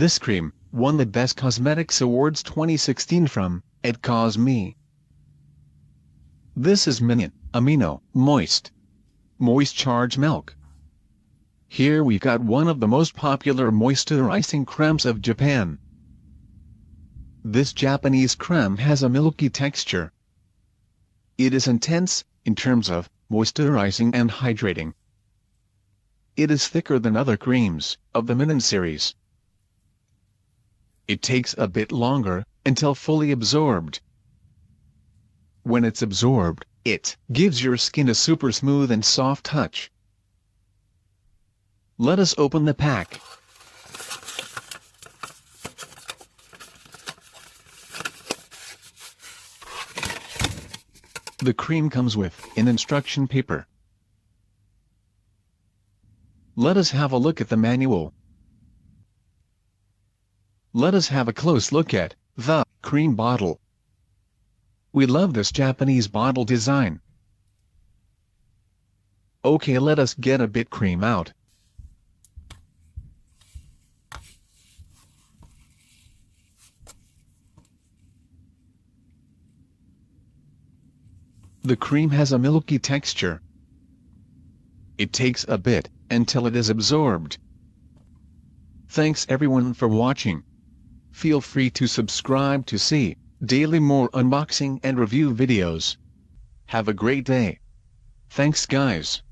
This cream won the Best Cosmetics Awards 2016 from @CosMe. This is Minion Amino Moist Charge Milk. Here we got one of the most popular moisturizing creams of Japan. This Japanese creme has a milky texture. It is intense in terms of moisturizing and hydrating. It is thicker than other creams of the Minion series. It takes a bit longer until fully absorbed. When it's absorbed, it gives your skin a super smooth and soft touch. Let us open the pack. The cream comes with an instruction paper. Let us have a look at the manual. Let us have a close look at the cream bottle. We love this Japanese bottle design. Okay, let us get a bit cream out. The cream has a milky texture. It takes a bit until it is absorbed. Thanks everyone for watching. Feel free to subscribe to see daily more unboxing and review videos. Have a great day. Thanks guys.